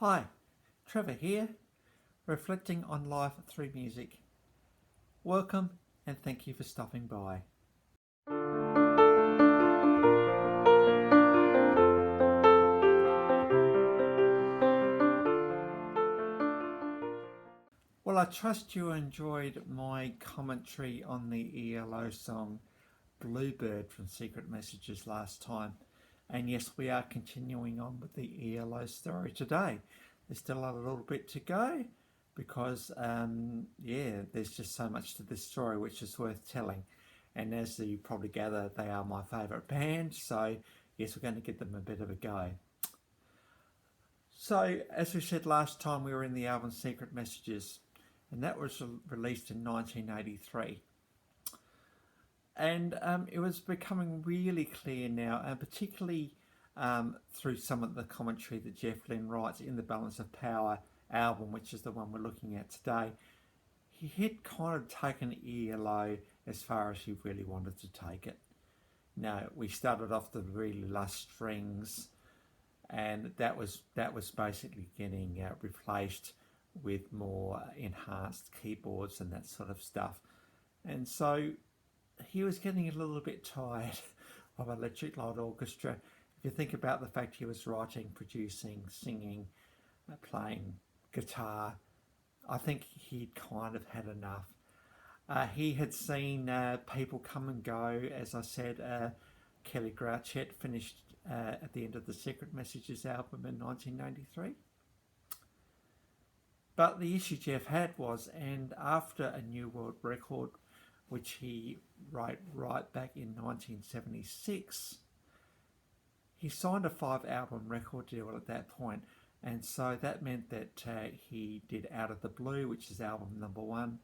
Hi, Trevor here, reflecting on life through music. Welcome and thank you for stopping by. Well, I trust you enjoyed my commentary on the ELO song Bluebird from Secret Messages last time. And yes, we are continuing on with the ELO story today. There's still a little bit to go because, there's just so much to this story which is worth telling. And as you probably gather, they are my favourite band, so yes, we're going to give them a bit of a go. So, as we said last time, we were in the album Secret Messages, and that was released in 1983. And it was becoming really clear now, and particularly through some of the commentary that Jeff Lynne writes in the Balance of Power album, which is the one we're looking at today. He had kind of taken ELO as far as he really wanted to take it. Now, we started off the really lush strings, and that was basically getting replaced with more enhanced keyboards and that sort of stuff. And so he was getting a little bit tired of Electric Light Orchestra. If you think about the fact he was writing, producing, singing, playing guitar, I think he'd kind of had enough. He had seen people come and go. As I said, Kelly Grouchette finished at the end of the Secret Messages album in 1993. But the issue Jeff had was, and after a New World record, which he wrote right back in 1976, he signed a 5-album record deal at that point. And so that meant that he did Out of the Blue, which is album number 1.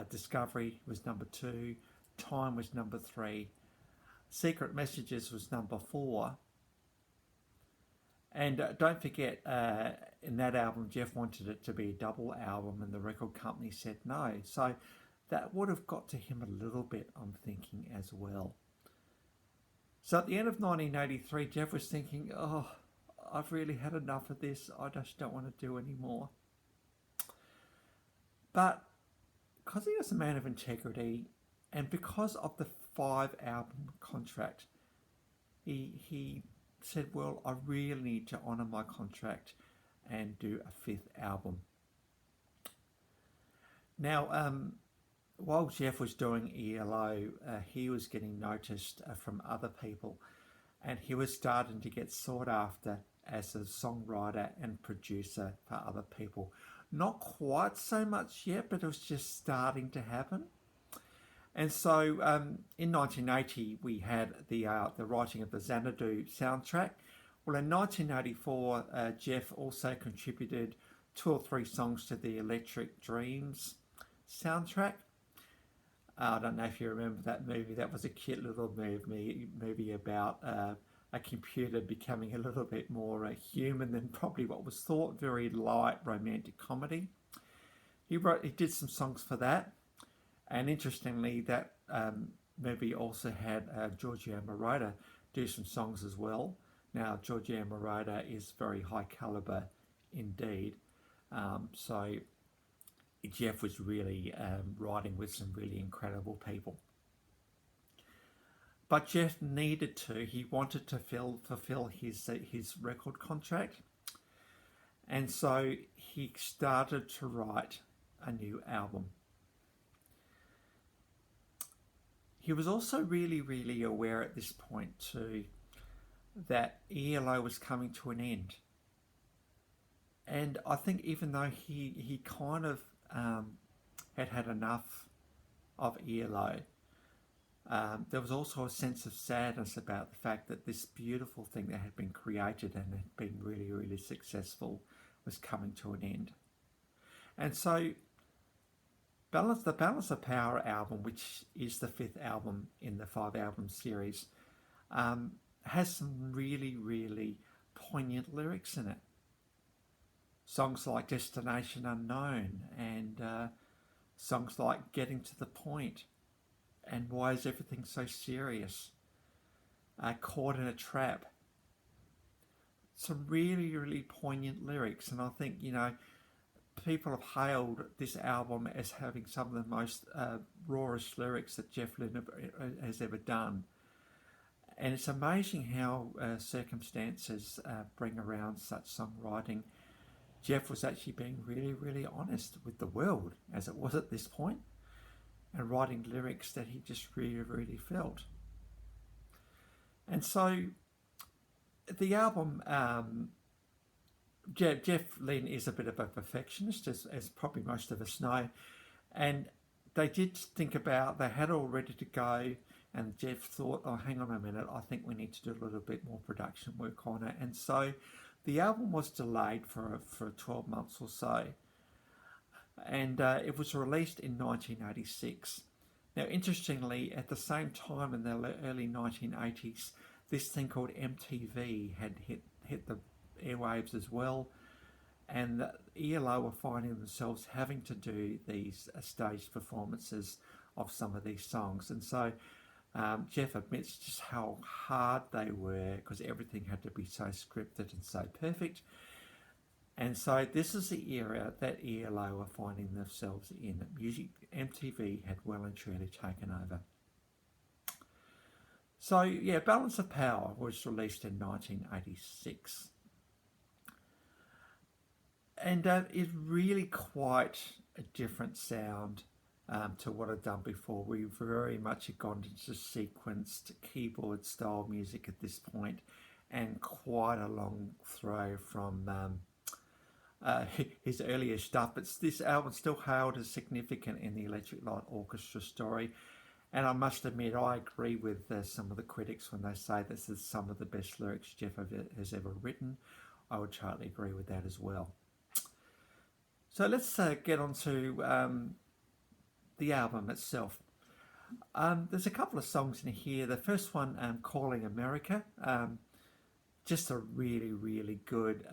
Discovery was number 2. Time was number 3. Secret Messages was number 4. And don't forget, in that album, Jeff wanted it to be a double album, and the record company said no. So that would have got to him a little bit, I'm thinking, as well. So at the end of 1983, Jeff was thinking, I've really had enough of this. I just don't want to do any more. But because he was a man of integrity, and because of the 5-album contract, he said, well, I really need to honour my contract and do a 5th album. Now, while Jeff was doing ELO, he was getting noticed from other people, and he was starting to get sought after as a songwriter and producer for other people. Not quite so much yet, but it was just starting to happen. And so in 1980, we had the writing of the Xanadu soundtrack. Well, in 1984, Jeff also contributed 2 or 3 songs to the Electric Dreams soundtrack. I don't know if you remember that movie. That was a cute little movie about a computer becoming a little bit more human than probably what was thought. Very light romantic comedy. He did some songs for that. And interestingly, that movie also had Giorgio Moroder do some songs as well. Now, Giorgio Moroder is very high caliber indeed. So Jeff was really writing with some really incredible people. But Jeff needed to. He wanted to fulfill his record contract. And so he started to write a new album. He was also really, really aware at this point too that ELO was coming to an end. And I think even though he kind of had enough of ELO, there was also a sense of sadness about the fact that this beautiful thing that had been created and had been really, really successful was coming to an end. And so the Balance of Power album, which is the 5th album in the 5-album series, has some really, really poignant lyrics in it. Songs like Destination Unknown and songs like Getting to the Point and Why Is Everything So Serious, Caught in a Trap. some really, really poignant lyrics. And I think, people have hailed this album as having some of the most rawest lyrics that Jeff Lynne has ever done. And it's amazing how circumstances bring around such songwriting. Jeff was actually being really, really honest with the world, as it was at this point, and writing lyrics that he just really, really felt. And so the album, Jeff Lynne is a bit of a perfectionist, as probably most of us know, and they did think about, they had all ready to go, and Jeff thought, oh, hang on a minute, I think we need to do a little bit more production work on it. And so the album was delayed for 12 months or so, and it was released in 1986. Now, interestingly, at the same time in the early 1980s, this thing called MTV had hit the airwaves as well, and the ELO were finding themselves having to do these staged performances of some of these songs. And so Jeff admits just how hard they were, because everything had to be so scripted and so perfect. And so this is the era that ELO were finding themselves in. Music, MTV had well and truly taken over. So yeah, Balance of Power was released in 1986. And it's really quite a different sound to what I've done before. We very much had gone into sequenced keyboard style music at this point, and quite a long throw from his earlier stuff. But this album still hailed as significant in the Electric Light Orchestra story. And I must admit, I agree with some of the critics when they say this is some of the best lyrics Jeff has ever written. I would totally agree with that as well. So let's get on to the album itself. There's a couple of songs in here. The first one, Calling America, just a really, really good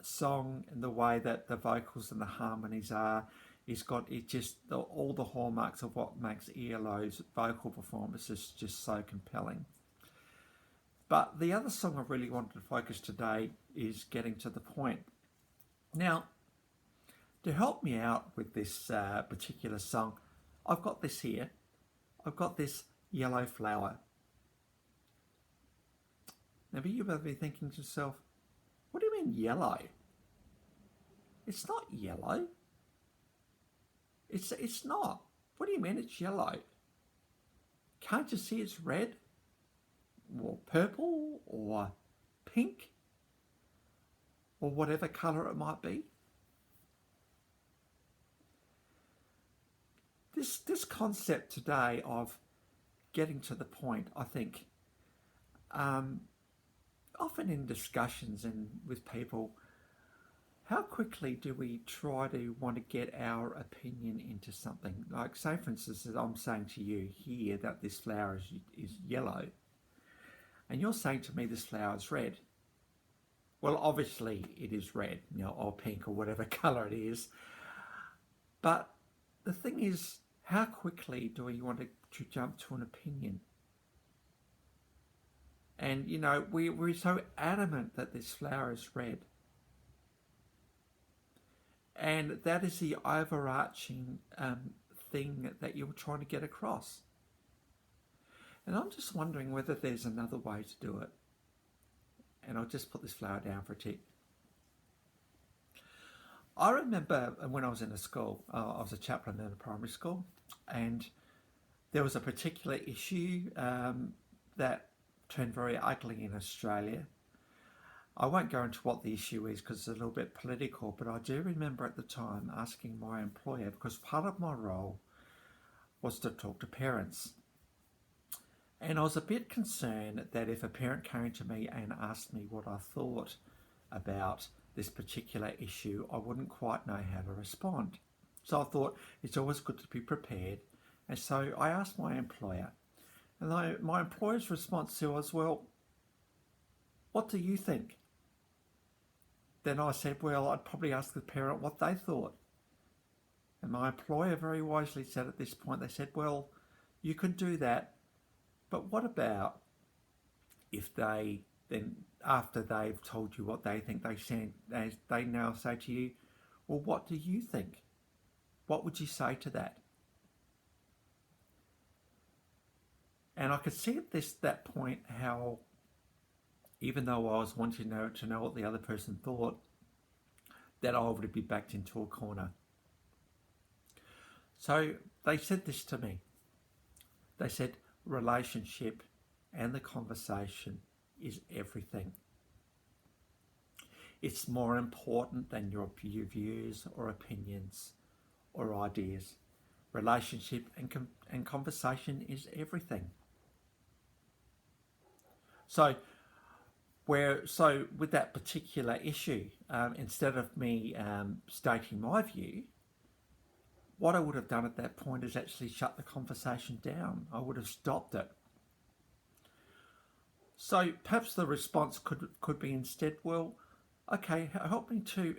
song in the way that the vocals and the harmonies are. It's got all the hallmarks of what makes ELO's vocal performances just so compelling. But the other song I really wanted to focus today is Getting to the Point. Now, to help me out with this particular song, I've got this here. I've got this yellow flower. Now, you might be thinking to yourself, what do you mean yellow? It's not yellow. It's not. What do you mean it's yellow? Can't you see it's red? Or purple? Or pink? Or whatever colour it might be? This concept today of getting to the point, I think, often in discussions and with people, how quickly do we try to want to get our opinion into something? Like, say, for instance, that I'm saying to you here that this flower is yellow, and you're saying to me this flower is red. Well, obviously it is red, or pink, or whatever colour it is. But the thing is, how quickly do we want to jump to an opinion? And, we're so adamant that this flower is red. And that is the overarching thing that you're trying to get across. And I'm just wondering whether there's another way to do it. And I'll just put this flower down for a tick. I remember when I was in a school, I was a chaplain in a primary school, and there was a particular issue that turned very ugly in Australia. I won't go into what the issue is because it's a little bit political, but I do remember at the time asking my employer, because part of my role was to talk to parents. And I was a bit concerned that if a parent came to me and asked me what I thought about this particular issue, I wouldn't quite know how to respond. So I thought it's always good to be prepared. And so I asked my employer, and my employer's response to was, well, what do you think? Then I said, well, I'd probably ask the parent what they thought. And my employer very wisely said at this point, they said, well, you could do that, but what about if their then after they've told you what they think, they now say to you, well, what do you think? What would you say to that? And I could see at that point how, even though I was wanting to know what the other person thought, that I would be backed into a corner. So they said this to me. They said, relationship and the conversation is everything. It's more important than your views or opinions or ideas. Relationship and conversation is everything. So with that particular issue, instead of me stating my view, what I would have done at that point is actually shut the conversation down. I would have stopped it. So perhaps the response could be instead, well, okay, help me to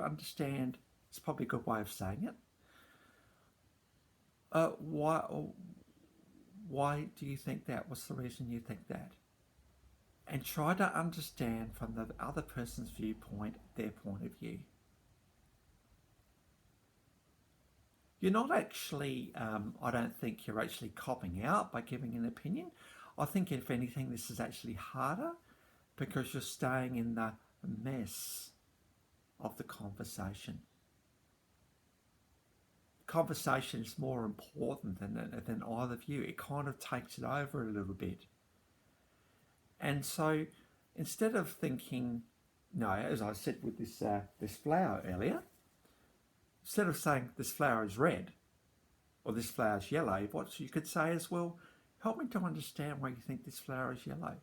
understand. It's probably a good way of saying it. Why do you think that? What's the reason you think that? And try to understand from the other person's viewpoint, their point of view. You're not actually, I don't think you're actually copping out by giving an opinion. I think if anything, this is actually harder because you're staying in the mess of the conversation. Conversation is more important than either view. It kind of takes it over a little bit. And so instead of thinking, no, as I said with this flower earlier, instead of saying this flower is red or this flower is yellow, what you could say is, well, help me to understand why you think this flower is yellow.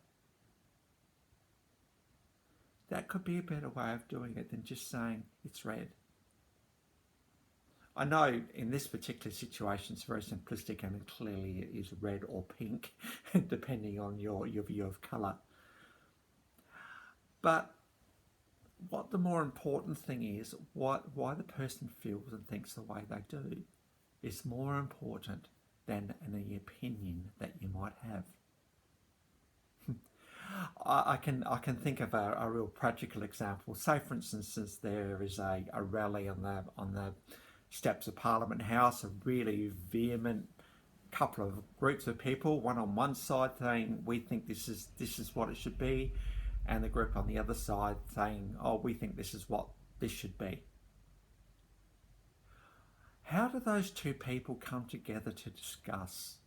That could be a better way of doing it than just saying it's red. I know in this particular situation it's very simplistic and clearly it is red or pink depending on your view of colour. But what the more important thing is, why the person feels and thinks the way they do is more important than any opinion that you might have. I can think of a real practical example. Say, for instance, there is a rally on the steps of Parliament House, a really vehement couple of groups of people, one on one side saying we think this is what it should be, and the group on the other side saying, oh, we think this is what this should be. How do those two people come together to discuss?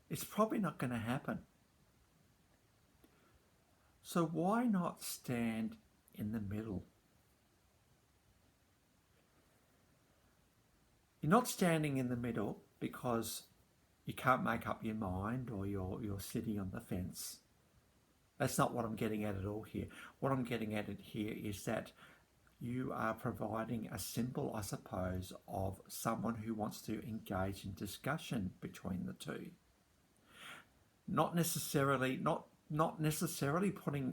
It's probably not going to happen. So why not stand in the middle? You're not standing in the middle because you can't make up your mind or you're sitting on the fence. That's not what I'm getting at all here. What I'm getting at here is that you are providing a symbol, I suppose, of someone who wants to engage in discussion between the two. Not necessarily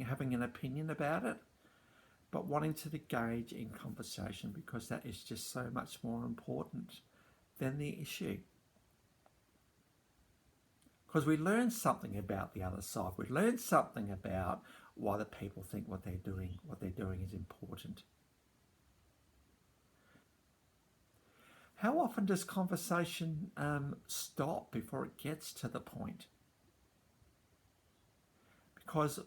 having an opinion about it, but wanting to engage in conversation because that is just so much more important than the issue. Because we learn something about the other side. We learn something about why the people think what they're doing is important. How often does conversation stop before it gets to the point? Because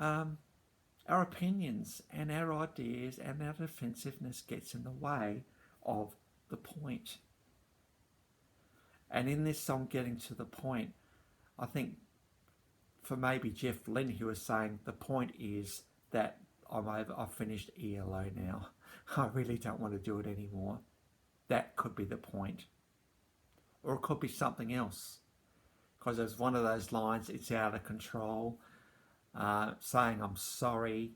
our opinions and our ideas and our defensiveness gets in the way of the point. And in this song, Getting to the Point, I think for maybe Jeff Lynne, he was saying the point is that I've finished ELO now. I really don't want to do it anymore. That could be the point. Or it could be something else. Because there's one of those lines, it's out of control. Saying I'm sorry.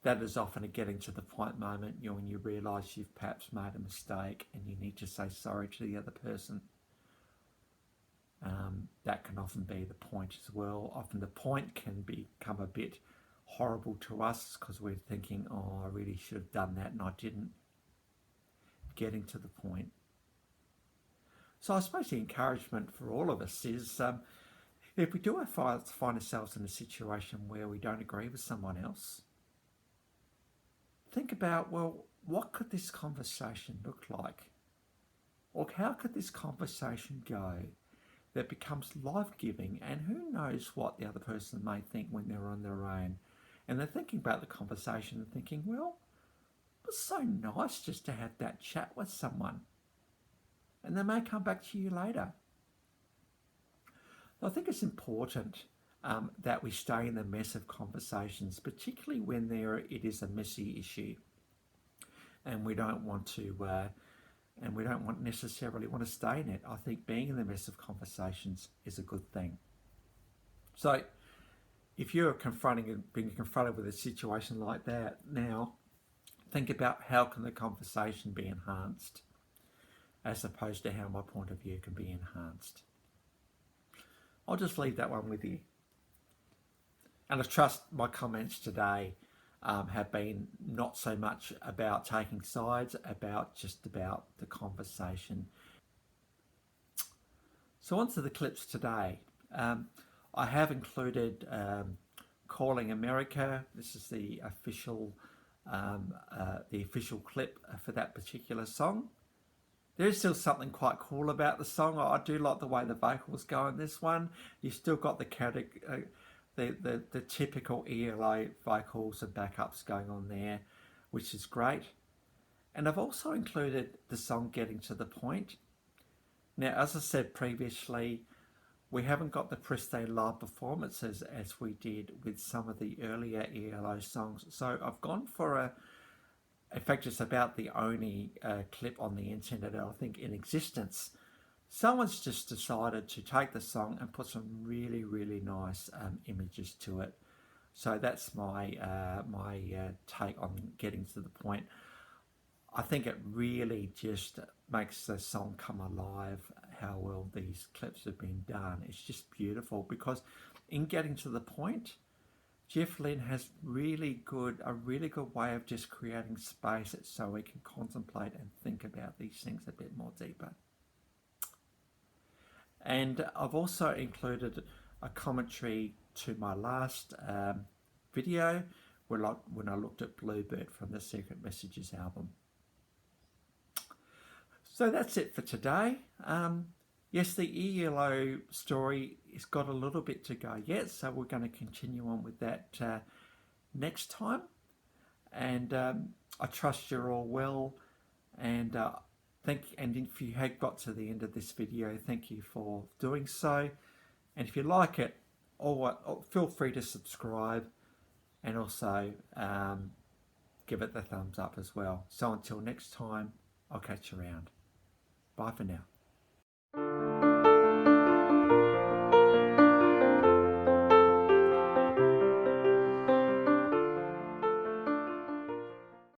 That is often a getting to the point moment, when you realise you've perhaps made a mistake and you need to say sorry to the other person. That can often be the point as well. Often the point can become a bit horrible to us because we're thinking, oh, I really should have done that and I didn't. Getting to the point. So I suppose the encouragement for all of us is If we do find ourselves in a situation where we don't agree with someone else, think about, well, what could this conversation look like? Or how could this conversation go that becomes life-giving? And who knows what the other person may think when they're on their own. And they're thinking about the conversation and thinking, well, it was so nice just to have that chat with someone. And they may come back to you later. I think it's important that we stay in the mess of conversations, particularly when it is a messy issue, and we don't want to, and we don't necessarily want to stay in it. I think being in the mess of conversations is a good thing. So, if you're being confronted with a situation like that now, think about how can the conversation be enhanced, as opposed to how my point of view can be enhanced. I'll just leave that one with you. And I trust my comments today have been not so much about taking sides, just about the conversation. So on to the clips today. I have included Calling America. This is the official clip for that particular song. There is still something quite cool about the song. I do like the way the vocals go in this one. You've still got the typical ELO vocals and backups going on there, which is great. And I've also included the song Getting to the Point. Now, as I said previously, we haven't got the pristine live performances as we did with some of the earlier ELO songs. So I've gone for in fact, it's about the only clip on the internet, I think, in existence. Someone's just decided to take the song and put some really, really nice images to it. So that's my take on Getting to the Point. I think it really just makes the song come alive, how well these clips have been done. It's just beautiful, because in Getting to the Point, Jeff Lynne has a really good way of just creating space so we can contemplate and think about these things a bit more deeper. And I've also included a commentary to my last video when I looked at Bluebird from the Secret Messages album. So that's it for today. Yes, the ELO story has got a little bit to go yet, so we're going to continue on with that next time. And I trust you're all well, and if you had got to the end of this video, thank you for doing so. And if you like it, feel free to subscribe, and also give it the thumbs up as well. So until next time, I'll catch you around. Bye for now.